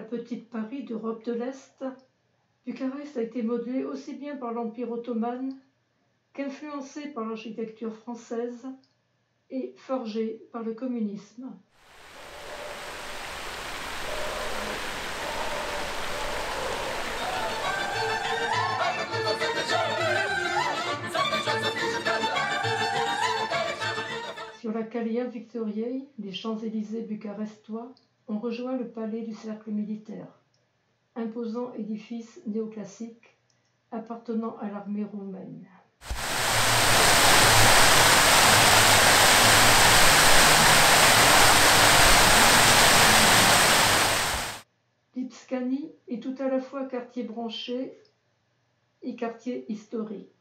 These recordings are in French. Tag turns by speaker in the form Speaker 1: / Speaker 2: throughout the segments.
Speaker 1: petite Paris d'Europe de l'Est, Bucarest a été modelée aussi bien par l'Empire ottoman qu'influencée par l'architecture française et forgée par le communisme. Sur la Calia Victoriei, les Champs-Élysées bucarestois ont rejoint le palais du cercle militaire, imposant édifice néoclassique appartenant à l'armée roumaine. Lipscani est tout à la fois quartier branché et quartier historique.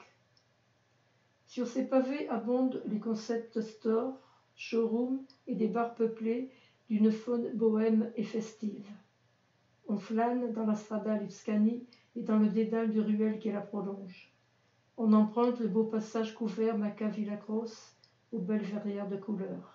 Speaker 1: Sur ces pavés abondent les concept stores, showrooms et des bars peuplés d'une faune bohème et festive. On flâne dans la Strada Lipscani et dans le dédale de ruelles qui la prolonge. On emprunte le beau passage couvert Maca Villacroce aux belles verrières de couleur.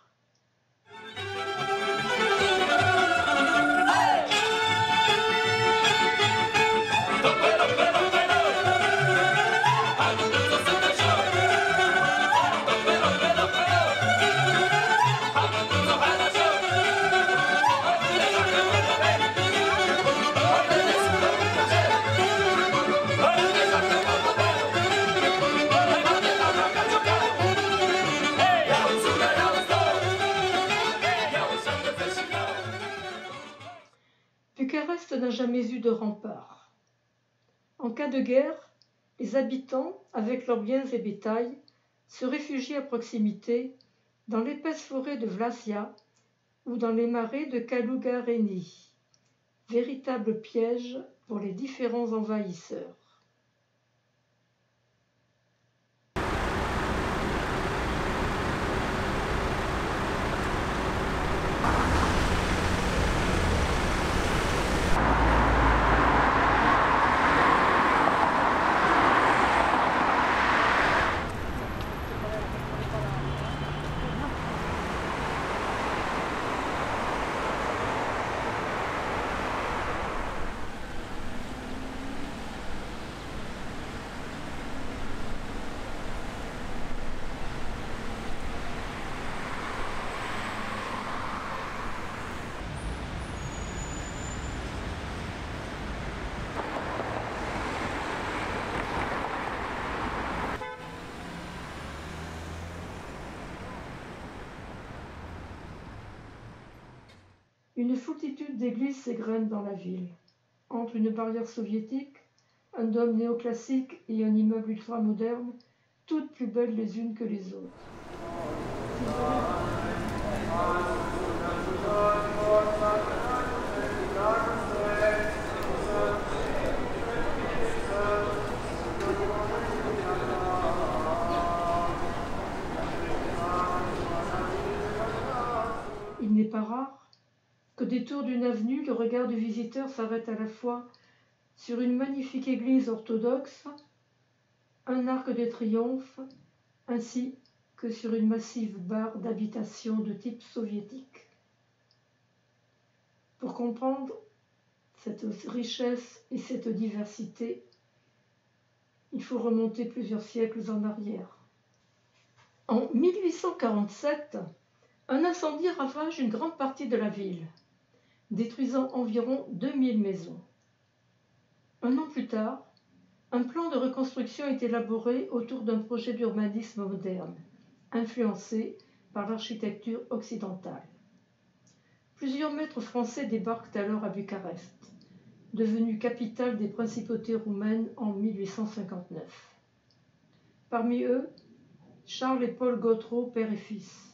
Speaker 1: Bucarest n'a jamais eu de rempart. En cas de guerre, les habitants, avec leurs biens et bétail, se réfugient à proximité dans l'épaisse forêt de Vlasia ou dans les marais de Kaluga-Reni, véritable piège pour les différents envahisseurs. Une foultitude d'églises s'égrènent dans la ville. Entre une barrière soviétique, un dôme néoclassique et un immeuble ultramoderne, toutes plus belles les unes que les autres. Il n'est pas rare qu'au détour d'une avenue, le regard du visiteur s'arrête à la fois sur une magnifique église orthodoxe, un arc de triomphe, ainsi que sur une massive barre d'habitation de type soviétique. Pour comprendre cette richesse et cette diversité, il faut remonter plusieurs siècles en arrière. En 1847, un incendie ravage une grande partie de la ville, détruisant environ 2000 maisons. Un an plus tard, un plan de reconstruction est élaboré autour d'un projet d'urbanisme moderne, influencé par l'architecture occidentale. Plusieurs maîtres français débarquent alors à Bucarest, devenue capitale des principautés roumaines en 1859. Parmi eux, Charles et Paul Gauthreau, père et fils,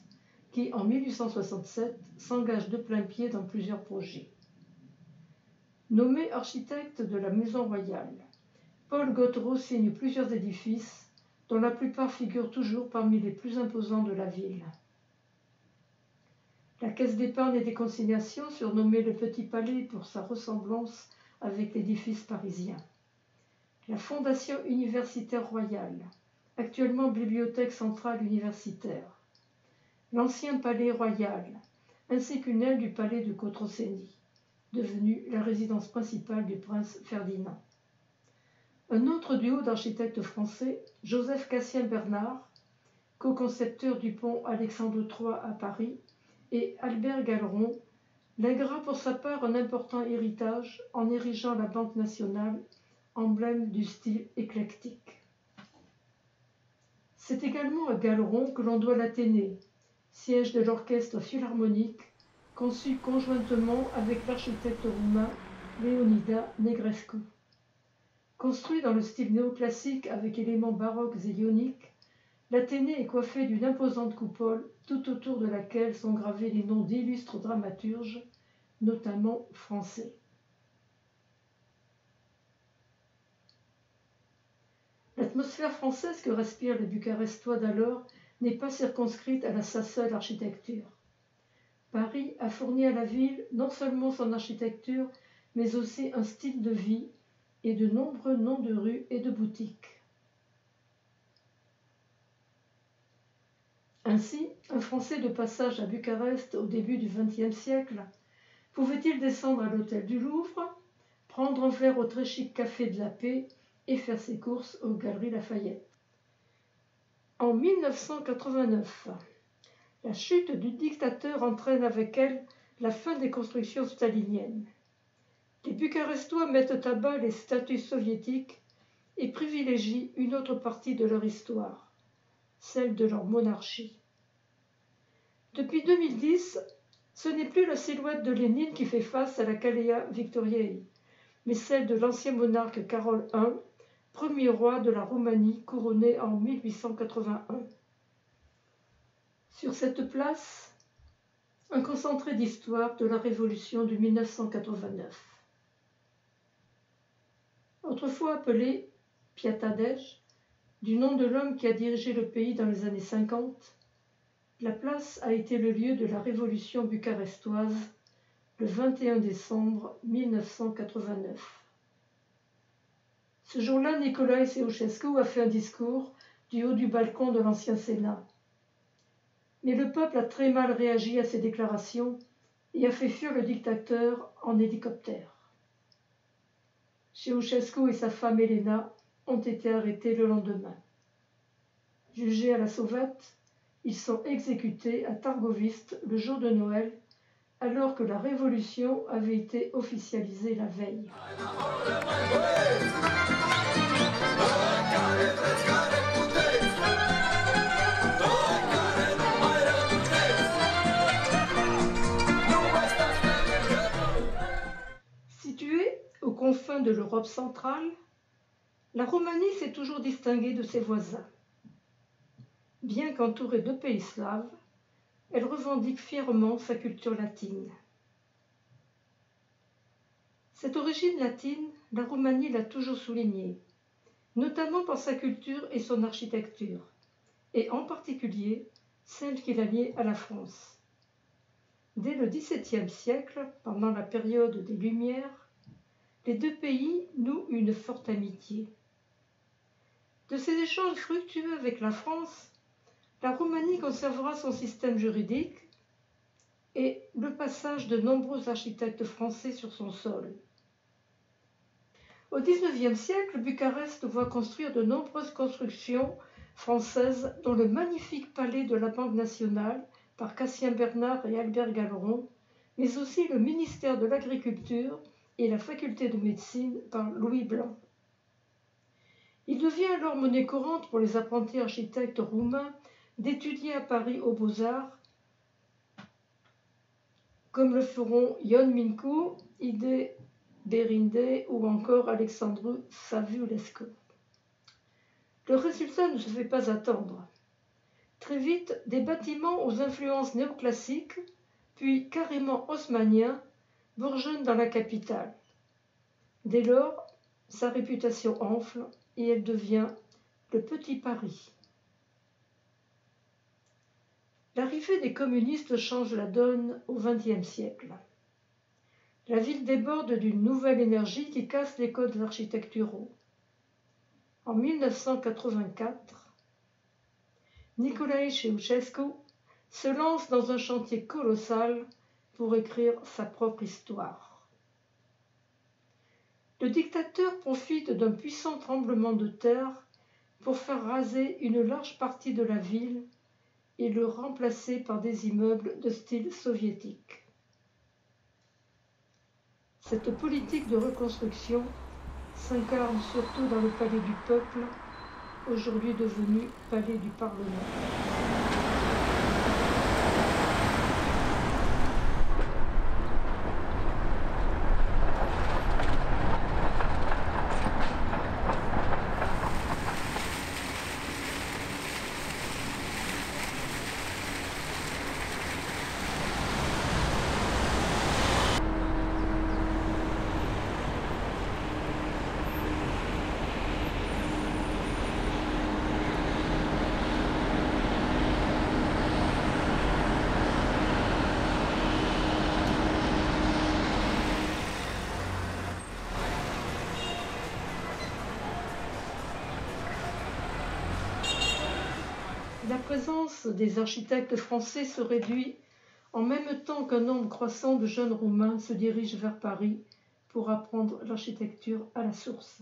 Speaker 1: qui, en 1867, s'engagent de plain-pied dans plusieurs projets. Nommé architecte de la Maison Royale, Paul Gauthreau signe plusieurs édifices, dont la plupart figurent toujours parmi les plus imposants de la ville. La Caisse d'épargne et des consignations, surnommée le Petit Palais pour sa ressemblance avec l'édifice parisien. La Fondation universitaire royale, actuellement bibliothèque centrale universitaire. L'ancien palais royal, ainsi qu'une aile du palais de Cotroceni, devenue la résidence principale du prince Ferdinand. Un autre duo d'architectes français, Joseph Cassien-Bernard, co-concepteur du pont Alexandre III à Paris, et Albert Galeron, lèguera pour sa part un important héritage en érigeant la Banque nationale, emblème du style éclectique. C'est également à Galeron que l'on doit l'Athénée, siège de l'orchestre philharmonique, conçu conjointement avec l'architecte roumain Leonida Negrescu. Construit dans le style néoclassique avec éléments baroques et ioniques, l'Athénée est coiffée d'une imposante coupole tout autour de laquelle sont gravés les noms d'illustres dramaturges, notamment français. L'atmosphère française que respirent les Bucarestois d'alors n'est pas circonscrite à sa seule architecture. Paris a fourni à la ville non seulement son architecture, mais aussi un style de vie et de nombreux noms de rues et de boutiques. Ainsi, un Français de passage à Bucarest au début du XXe siècle pouvait-il descendre à l'hôtel du Louvre, prendre un verre au très chic café de la Paix et faire ses courses aux Galeries Lafayette. En 1989, la chute du dictateur entraîne avec elle la fin des constructions staliniennes. Les Bucarestois mettent à bas les statuts soviétiques et privilégient une autre partie de leur histoire, celle de leur monarchie. Depuis 2010, ce n'est plus la silhouette de Lénine qui fait face à la Caléa Victoriei, mais celle de l'ancien monarque Carol I, premier roi de la Roumanie couronné en 1881. Sur cette place, un concentré d'histoire de la Révolution de 1989. Autrefois appelée Piața Dej, du nom de l'homme qui a dirigé le pays dans les années 50, la place a été le lieu de la révolution bucarestoise le 21 décembre 1989. Ce jour-là, Nicolae Ceausescu a fait un discours du haut du balcon de l'ancien Sénat. Mais le peuple a très mal réagi à ces déclarations et a fait fuir le dictateur en hélicoptère. Ceausescu et sa femme Elena ont été arrêtés le lendemain. Jugés à la sauvette, ils sont exécutés à Targoviste le jour de Noël, alors que la révolution avait été officialisée la veille. Située aux confins de l'Europe centrale, la Roumanie s'est toujours distinguée de ses voisins. Bien qu'entourée de pays slaves, elle revendique fièrement sa culture latine. Cette origine latine, la Roumanie l'a toujours soulignée, notamment par sa culture et son architecture, et en particulier celle qui la liait à la France. Dès le XVIIe siècle, pendant la période des Lumières, les deux pays nouent une forte amitié. De ces échanges fructueux avec la France, la Roumanie conservera son système juridique et le passage de nombreux architectes français sur son sol. Au XIXe siècle, Bucarest voit construire de nombreuses constructions françaises, dont le magnifique palais de la Banque nationale par Cassien-Bernard et Albert Galeron, mais aussi le ministère de l'Agriculture et la faculté de médecine par Louis Blanc. Il devient alors monnaie courante pour les apprentis architectes roumains d'étudier à Paris aux Beaux-Arts, comme le feront Ion Mincu, Ide Berinde ou encore Alexandru Savulescu. Le résultat ne se fait pas attendre. Très vite, des bâtiments aux influences néoclassiques, puis carrément haussmanniens, bourgeonnent dans la capitale. Dès lors, sa réputation enfle et elle devient le Petit Paris. L'arrivée des communistes change la donne au XXe siècle. La ville déborde d'une nouvelle énergie qui casse les codes architecturaux. En 1984, Nicolae Ceausescu se lance dans un chantier colossal pour écrire sa propre histoire. Le dictateur profite d'un puissant tremblement de terre pour faire raser une large partie de la ville et le remplacer par des immeubles de style soviétique. Cette politique de reconstruction s'incarne surtout dans le palais du peuple, aujourd'hui devenu palais du Parlement. La présence des architectes français se réduit en même temps qu'un nombre croissant de jeunes Roumains se dirigent vers Paris pour apprendre l'architecture à la source.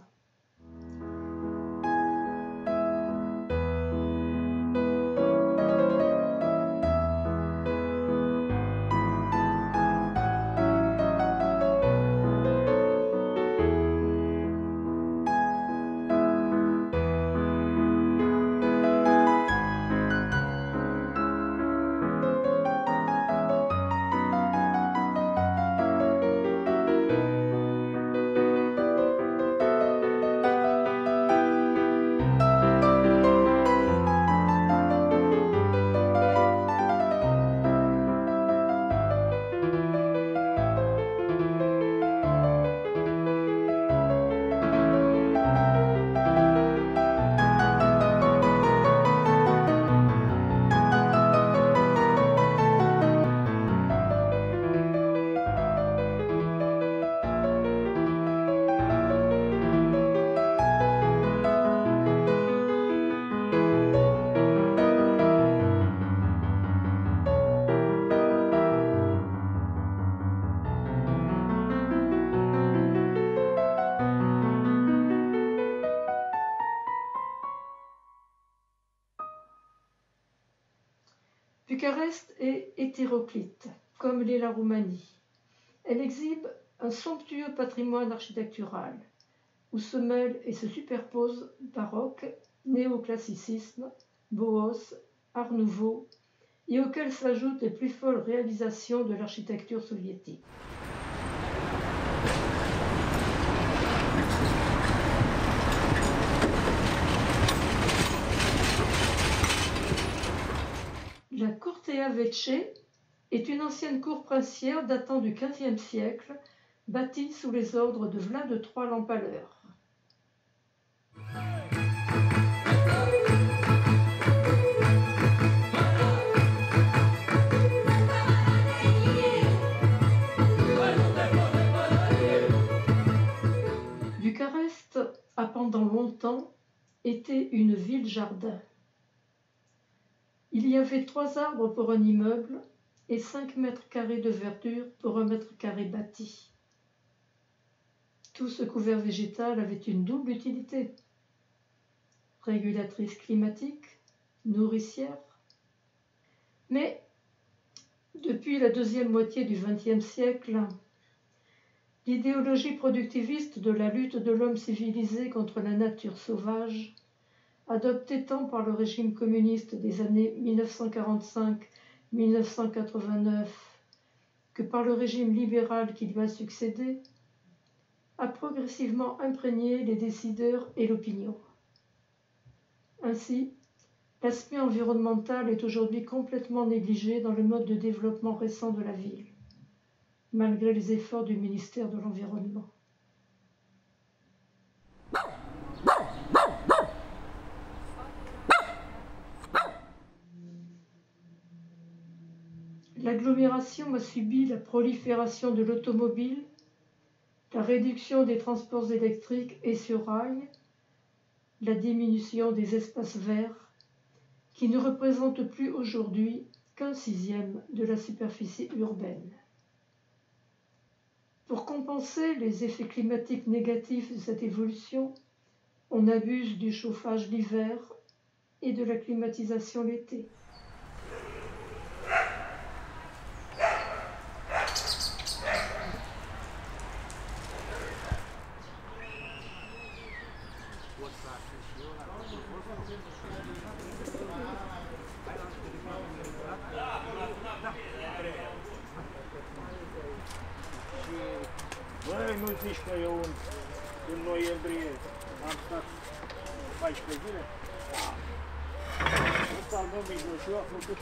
Speaker 1: Bucarest est hétéroclite, comme l'est la Roumanie. Elle exhibe un somptueux patrimoine architectural, où se mêlent et se superposent baroque, néoclassicisme, Bauhaus, Art nouveau, et auxquels s'ajoutent les plus folles réalisations de l'architecture soviétique. La Curtea Veche est une ancienne cour princière datant du XVe siècle, bâtie sous les ordres de Vlad III l'Empaleur. Bucarest a pendant longtemps été une ville-jardin. Il y avait 3 arbres pour un immeuble et 5 mètres carrés de verdure pour 1 mètre carré bâti. Tout ce couvert végétal avait une double utilité: régulatrice climatique, nourricière. Mais depuis la deuxième moitié du XXe siècle, l'idéologie productiviste de la lutte de l'homme civilisé contre la nature sauvage, adoptée tant par le régime communiste des années 1945-1989 que par le régime libéral qui lui a succédé, a progressivement imprégné les décideurs et l'opinion. Ainsi, l'aspect environnemental est aujourd'hui complètement négligé dans le mode de développement récent de la ville, malgré les efforts du ministère de l'Environnement. L'agglomération a subi la prolifération de l'automobile, la réduction des transports électriques et sur rail, la diminution des espaces verts, qui ne représentent plus aujourd'hui qu'1/6 de la superficie urbaine. Pour compenser les effets climatiques négatifs de cette évolution, on abuse du chauffage l'hiver et de la climatisation l'été.
Speaker 2: Băi, nu zici că eu în noiembrie am stat 14 zile? Ăsta al meu mijlociu a făcut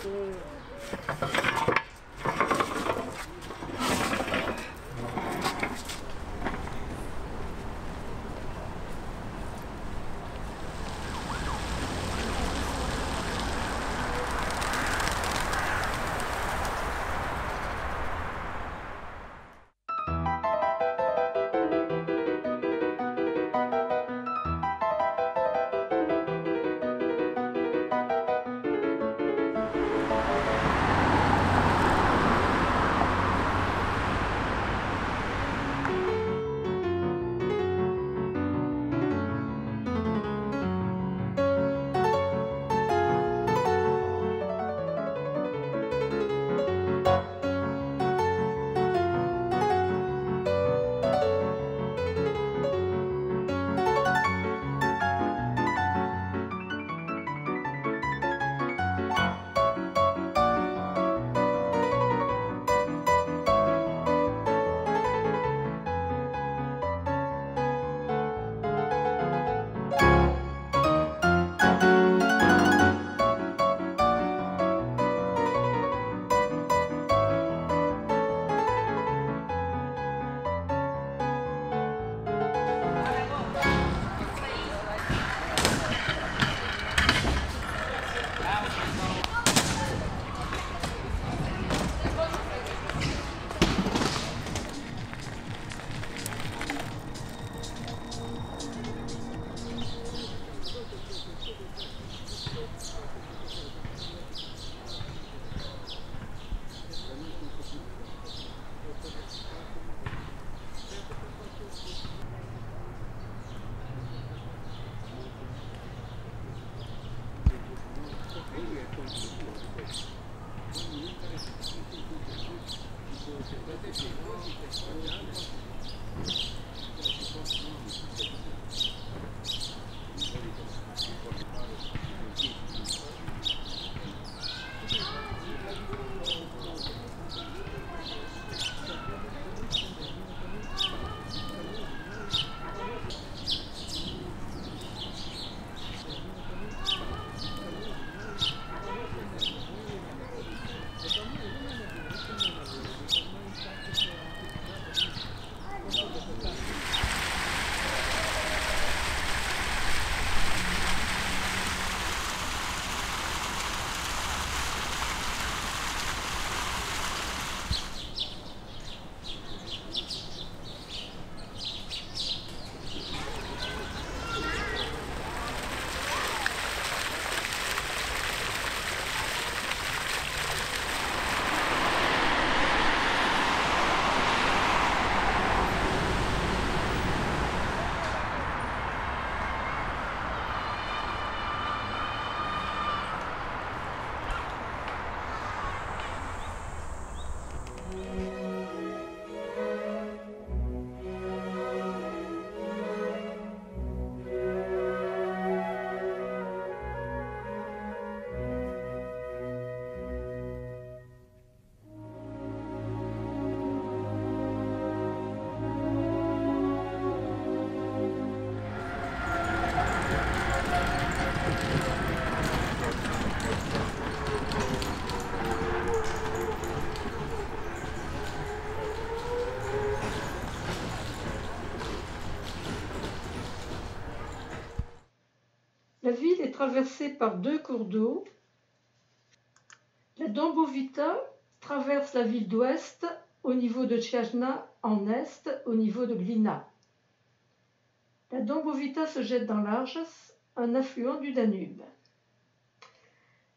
Speaker 1: La ville est traversée par deux cours d'eau. La Dąbrowica traverse la ville d'ouest au niveau de Chiajna, en est au niveau de Glina. La Dąbrowica se jette dans l'Arjas, un affluent du Danube.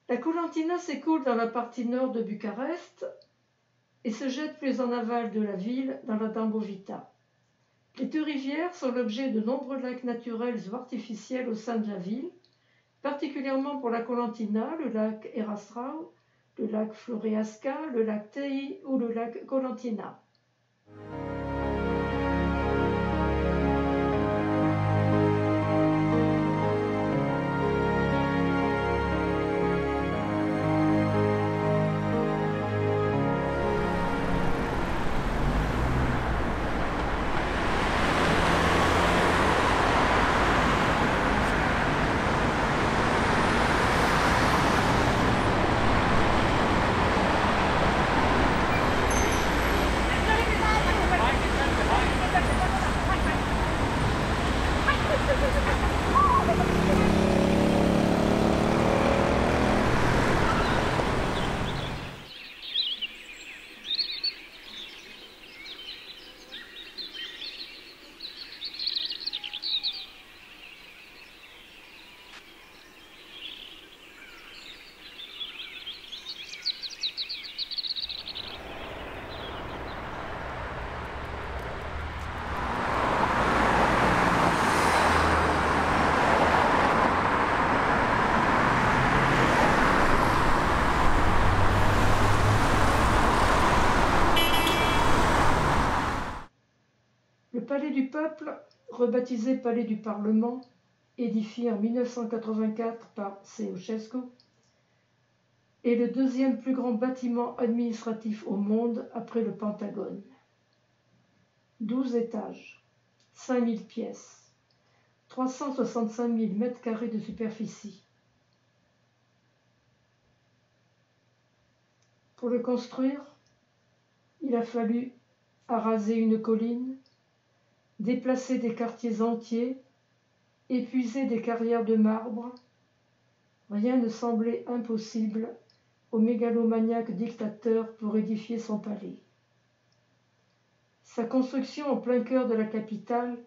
Speaker 1: La Colentina s'écoule dans la partie nord de Bucarest et se jette plus en aval de la ville dans la Dambovita. Les deux rivières sont l'objet de nombreux lacs naturels ou artificiels au sein de la ville, particulièrement pour la Colentina, le lac Erastrau, le lac Floreasca, le lac Tei ou le lac Colentina. Le Palais du Peuple, rebaptisé Palais du Parlement, édifié en 1984 par Ceausescu, est le deuxième plus grand bâtiment administratif au monde après le Pentagone. 12 étages, 5000 pièces, 365 000 mètres carrés de superficie. Pour le construire, il a fallu araser une colline, déplacer des quartiers entiers, épuiser des carrières de marbre. Rien ne semblait impossible au mégalomaniaque dictateur pour édifier son palais. Sa construction en plein cœur de la capitale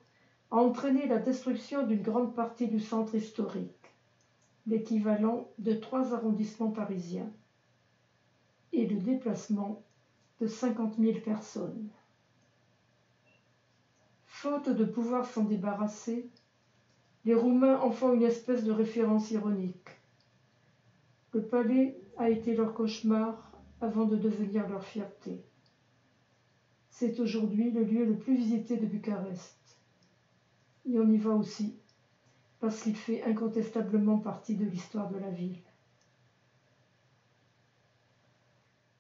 Speaker 1: a entraîné la destruction d'une grande partie du centre historique, l'équivalent de 3 arrondissements parisiens, et le déplacement de 50 000 personnes. Faute de pouvoir s'en débarrasser, les Roumains en font une espèce de référence ironique. Le palais a été leur cauchemar avant de devenir leur fierté. C'est aujourd'hui le lieu le plus visité de Bucarest. Et on y va aussi, parce qu'il fait incontestablement partie de l'histoire de la ville.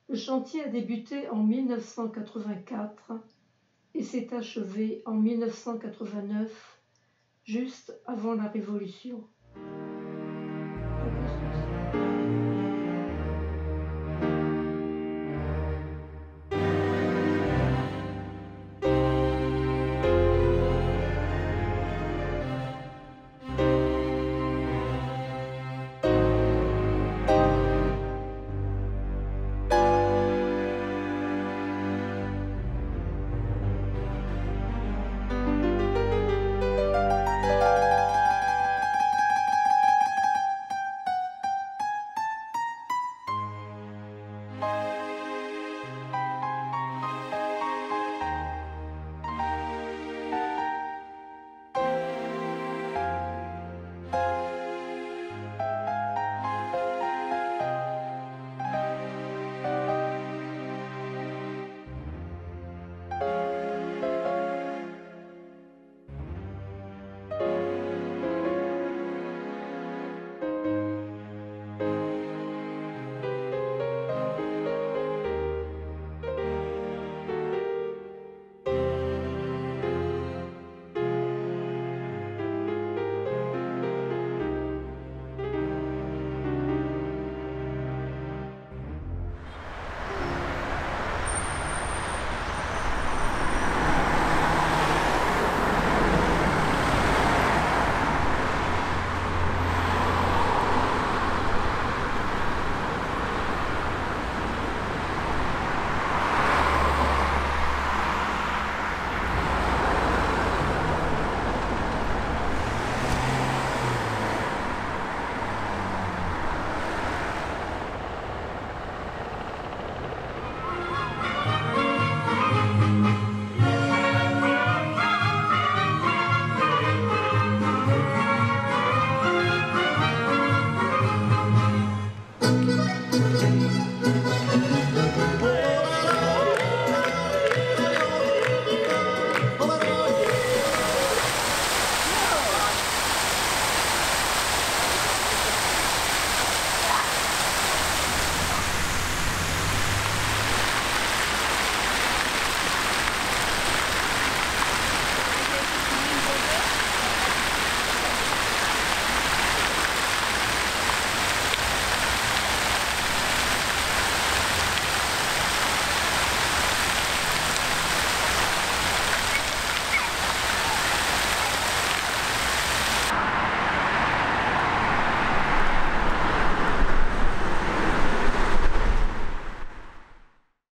Speaker 1: Le chantier a débuté en 1984 et s'est achevé en 1989, juste avant la Révolution.